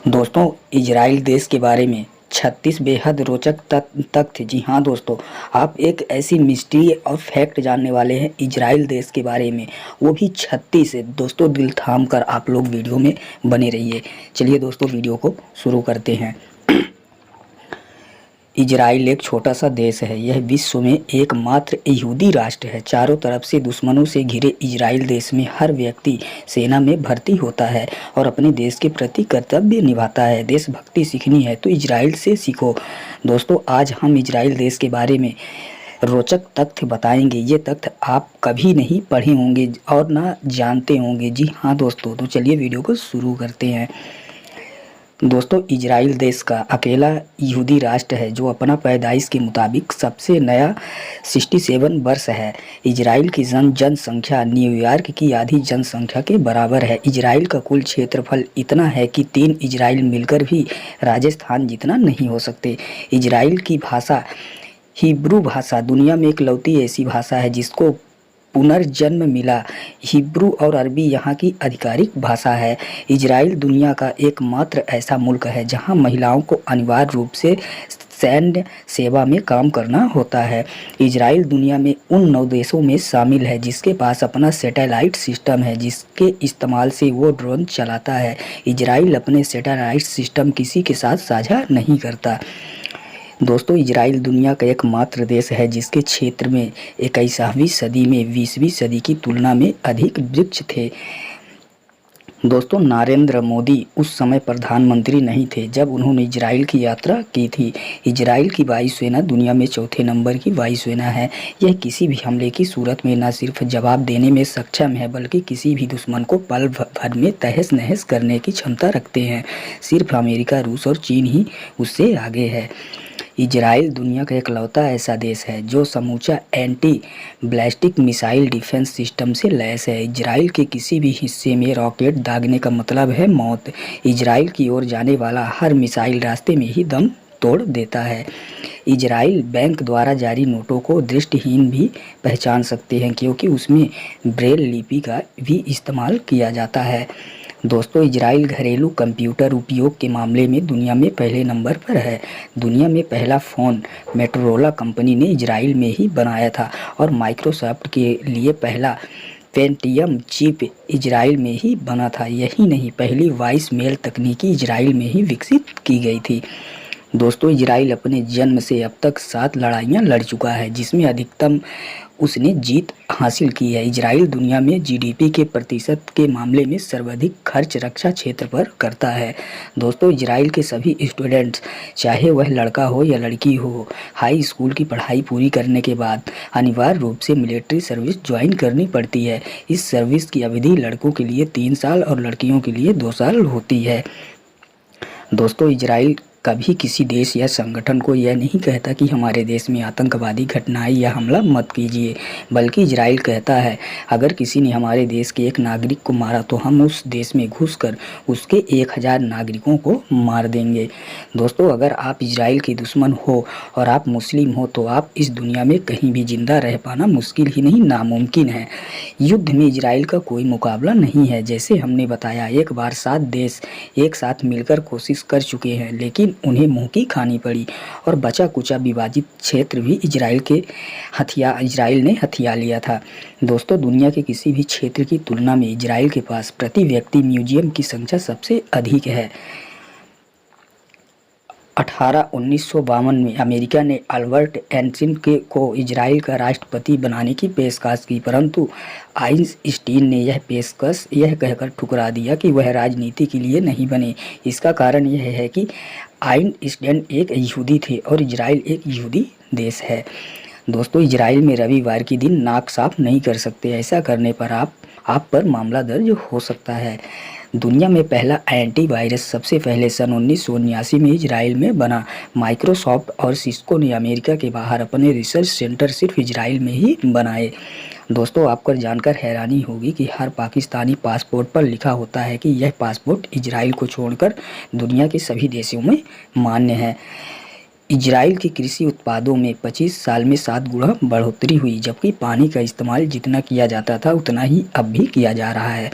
दोस्तों, इजराइल देश के बारे में 36 बेहद रोचक तथ्य। जी हाँ दोस्तों, आप एक ऐसी मिस्ट्री और फैक्ट जानने वाले हैं इजराइल देश के बारे में, वो भी 36। दोस्तों दिल थाम कर आप लोग वीडियो में बने रहिए। चलिए दोस्तों, वीडियो को शुरू करते हैं। इजराइल एक छोटा सा देश है। यह विश्व में एकमात्र यहूदी राष्ट्र है। चारों तरफ से दुश्मनों से घिरे इजराइल देश में हर व्यक्ति सेना में भर्ती होता है और अपने देश के प्रति कर्तव्य निभाता है। देशभक्ति सीखनी है तो इजराइल से सीखो। दोस्तों, आज हम इजराइल देश के बारे में रोचक तथ्य बताएंगे। ये तथ्य आप कभी नहीं पढ़े होंगे और ना जानते होंगे। जी हाँ दोस्तों, तो चलिए वीडियो को शुरू करते हैं। दोस्तों, इजराइल देश का अकेला यहूदी राष्ट्र है जो अपना पैदाइश के मुताबिक सबसे नया 67 वर्ष है। इजराइल की जनसंख्या न्यूयॉर्क की आधी जनसंख्या के बराबर है। इजराइल का कुल क्षेत्रफल इतना है कि 3 इजराइल मिलकर भी राजस्थान जितना नहीं हो सकते। इजराइल की भाषा हिब्रू भाषा दुनिया में इकलौती ऐसी भाषा है जिसको पुनर्जन्म मिला। हिब्रू और अरबी यहाँ की आधिकारिक भाषा है। इजराइल दुनिया का एकमात्र ऐसा मुल्क है जहाँ महिलाओं को अनिवार्य रूप से सैन्य सेवा में काम करना होता है। इजराइल दुनिया में उन 9 देशों में शामिल है जिसके पास अपना सैटेलाइट सिस्टम है, जिसके इस्तेमाल से वो ड्रोन चलाता है। इजराइल अपने सैटेलाइट सिस्टम किसी के साथ साझा नहीं करता। दोस्तों, इजराइल दुनिया का एकमात्र देश है जिसके क्षेत्र में 21वीं सदी में 20वीं सदी की तुलना में अधिक वृक्ष थे। दोस्तों, नरेंद्र मोदी उस समय प्रधानमंत्री नहीं थे जब उन्होंने इजराइल की यात्रा की थी। इजराइल की वायुसेना दुनिया में चौथे नंबर की वायुसेना है। यह किसी भी हमले की सूरत में न सिर्फ जवाब देने में सक्षम है बल्कि किसी भी दुश्मन को पल भर में तहस नहस करने की क्षमता रखते हैं। सिर्फ अमेरिका, रूस और चीन ही उससे आगे है। इजराइल दुनिया का इकलौता ऐसा देश है जो समूचा anti ballistic missile defence system से लैस है। इजराइल के किसी भी हिस्से में रॉकेट दागने का मतलब है मौत। इजराइल की ओर जाने वाला हर मिसाइल रास्ते में ही दम तोड़ देता है। इजराइल बैंक द्वारा जारी नोटों को दृष्टिहीन भी पहचान सकते हैं क्योंकि उसमें ब्रेल लिपि का भी इस्तेमाल किया जाता है। दोस्तों, इजराइल घरेलू कंप्यूटर उपयोग के मामले में दुनिया में पहले नंबर पर है। दुनिया में पहला फ़ोन मोटोरोला कंपनी ने इजराइल में ही बनाया था और माइक्रोसॉफ्ट के लिए पहला पेंटियम चिप इजराइल में ही बना था। यही नहीं, पहली वॉइस मेल तकनीकी इजराइल में ही विकसित की गई थी। दोस्तों, इजराइल अपने जन्म से अब तक 7 लड़ाइयाँ लड़ चुका है जिसमें अधिकतम उसने जीत हासिल की है। इजराइल दुनिया में जीडीपी के प्रतिशत के मामले में सर्वाधिक खर्च रक्षा क्षेत्र पर करता है। दोस्तों, इजराइल के सभी स्टूडेंट्स, चाहे वह लड़का हो या लड़की हो, हाई स्कूल की पढ़ाई पूरी करने के बाद अनिवार्य रूप से मिलिट्री सर्विस ज्वाइन करनी पड़ती है। इस सर्विस की अवधि लड़कों के लिए 3 साल और लड़कियों के लिए 2 साल होती है। दोस्तों, इजराइल कभी किसी देश या संगठन को यह नहीं कहता कि हमारे देश में आतंकवादी घटनाएं या हमला मत कीजिए, बल्कि इजराइल कहता है अगर किसी ने हमारे देश के एक नागरिक को मारा तो हम उस देश में घुसकर उसके 1000 नागरिकों को मार देंगे। दोस्तों, अगर आप इजराइल के दुश्मन हो और आप मुस्लिम हो तो आप इस दुनिया में कहीं भी जिंदा रह पाना मुश्किल ही नहीं नामुमकिन है। युद्ध में इजराइल का कोई मुकाबला नहीं है। जैसे हमने बताया, एक बार 7 देश एक साथ मिलकर कोशिश कर चुके हैं लेकिन उन्हें मुंह की खानी पड़ी और बचा कुचा विभाजित क्षेत्र भी इजराइल ने हथिया लिया था। दोस्तों, दुनिया के किसी भी क्षेत्र की तुलना में इजराइल के पास प्रति व्यक्ति म्यूजियम की संख्या सबसे अधिक है। 1952 में अमेरिका ने अल्बर्ट आइंस्टीन को इजराइल का राष्ट्रपति बनाने की पेशकश की, परंतु आइंस्टीन ने यह पेशकश यह कहकर ठुकरा दिया कि वह राजनीति के लिए नहीं बने। इसका कारण यह है कि आइंस्टीन एक यहूदी थे और इजराइल एक यहूदी देश है। दोस्तों, इजराइल में रविवार के दिन नाक साफ नहीं कर सकते। ऐसा करने पर आप पर मामला दर्ज हो सकता है। दुनिया में पहला एंटीवायरस सबसे पहले सन 1979 में इजराइल में बना। माइक्रोसॉफ्ट और सिस्को ने अमेरिका के बाहर अपने रिसर्च सेंटर सिर्फ इजराइल में ही बनाए। दोस्तों, आपको जानकर हैरानी होगी कि हर पाकिस्तानी पासपोर्ट पर लिखा होता है कि यह पासपोर्ट इजराइल को छोड़कर दुनिया के सभी देशों में मान्य है। इजराइल के कृषि उत्पादों में 25 साल में 7 गुना बढ़ोतरी हुई, जबकि पानी का इस्तेमाल जितना किया जाता था उतना ही अब भी किया जा रहा है।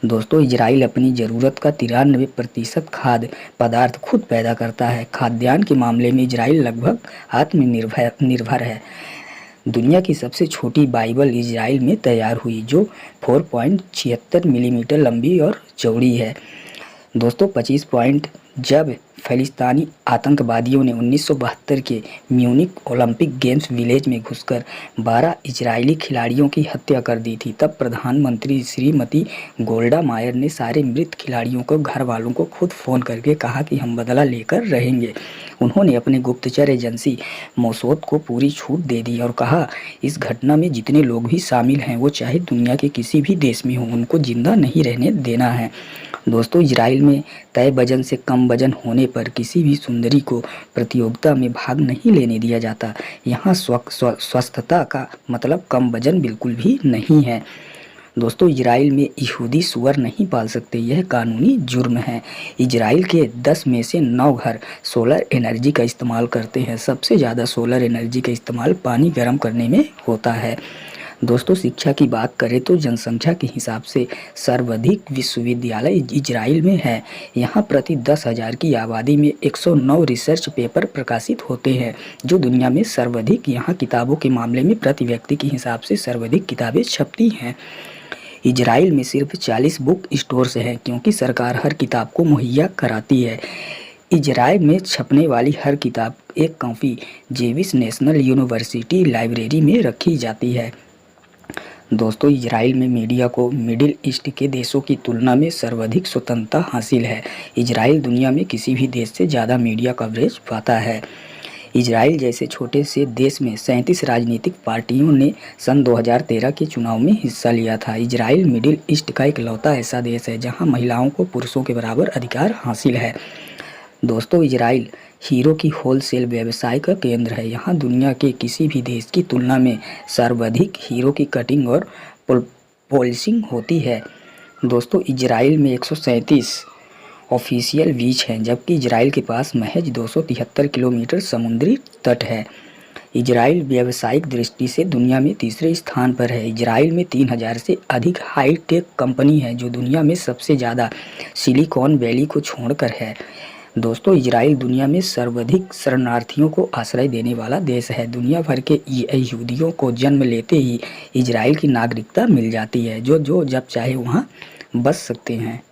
दोस्तों इजराइल अपनी ज़रूरत का 93% खाद्य पदार्थ खुद पैदा करता है। खाद्यान्न के मामले में इजराइल लगभग आत्मनिर्भर है। दुनिया की सबसे छोटी बाइबल इजराइल में तैयार हुई, जो 4.76 मिलीमीटर लंबी और चौड़ी है। दोस्तों 25 पॉइंट जब फ़िलिस्तीनी आतंकवादियों ने 1972 के म्यूनिख ओलंपिक गेम्स विलेज में घुसकर 12 इजरायली खिलाड़ियों की हत्या कर दी थी, तब प्रधानमंत्री श्रीमती गोल्डा मायर ने सारे मृत खिलाड़ियों को घर वालों को खुद फ़ोन करके कहा कि हम बदला लेकर रहेंगे। उन्होंने अपने गुप्तचर एजेंसी मोसाद को पूरी छूट दे दी और कहा, इस घटना में जितने लोग भी शामिल हैं वो चाहे दुनिया के किसी भी देश में हों, उनको जिंदा नहीं रहने देना है। दोस्तों इजराइल में तय वजन से कम वजन होने पर किसी भी सुंदरी को प्रतियोगिता में भाग नहीं लेने दिया जाता। यहाँ स्वस्थता का मतलब कम वजन बिल्कुल भी नहीं है। दोस्तों इजराइल में यहूदी सूअर नहीं पाल सकते, यह कानूनी जुर्म है। इजराइल के 10 में से 9 घर सोलर एनर्जी का इस्तेमाल करते हैं। सबसे ज़्यादा सोलर एनर्जी का इस्तेमाल पानी गर्म करने में होता है। दोस्तों शिक्षा की बात करें तो जनसंख्या के हिसाब से सर्वाधिक विश्वविद्यालय इजराइल में है। यहाँ प्रति 10,000 की आबादी में 109 रिसर्च पेपर प्रकाशित होते हैं, जो दुनिया में सर्वाधिक। यहाँ किताबों के मामले में प्रति व्यक्ति के हिसाब से सर्वाधिक किताबें छपती हैं। इजराइल में सिर्फ 40 बुक स्टोर्स हैं, क्योंकि सरकार हर किताब को मुहैया कराती है। इजराइल में छपने वाली हर किताब एक copy Jewish national university library में रखी जाती है। दोस्तों इजराइल में मीडिया को मिडिल ईस्ट के देशों की तुलना में सर्वाधिक स्वतंत्रता हासिल है। इजराइल दुनिया में किसी भी देश से ज़्यादा मीडिया कवरेज पाता है। इजराइल जैसे छोटे से देश में 37 राजनीतिक पार्टियों ने सन 2013 के चुनाव में हिस्सा लिया था। इजराइल मिडिल ईस्ट का इकलौता ऐसा देश है जहां महिलाओं को पुरुषों के बराबर अधिकार हासिल है। दोस्तों इजराइल हीरो की होलसेल व्यवसाय का केंद्र है। यहाँ दुनिया के किसी भी देश की तुलना में सर्वाधिक हीरो की कटिंग और पॉलिशिंग होती है। दोस्तों इजराइल में 137 ऑफिशियल बीच हैं, जबकि इजराइल के पास महज 273 किलोमीटर समुद्री तट है। इजराइल व्यावसायिक दृष्टि से दुनिया में तीसरे स्थान पर है। इजराइल में 3000 से अधिक हाई टेक कंपनी है, जो दुनिया में सबसे ज़्यादा सिलिकॉन वैली को छोड़कर है। दोस्तों इजराइल दुनिया में सर्वाधिक शरणार्थियों को आश्रय देने वाला देश है। दुनिया भर के यहूदियों को जन्म लेते ही इजराइल की नागरिकता मिल जाती है, जो जब चाहे वहाँ बस सकते हैं।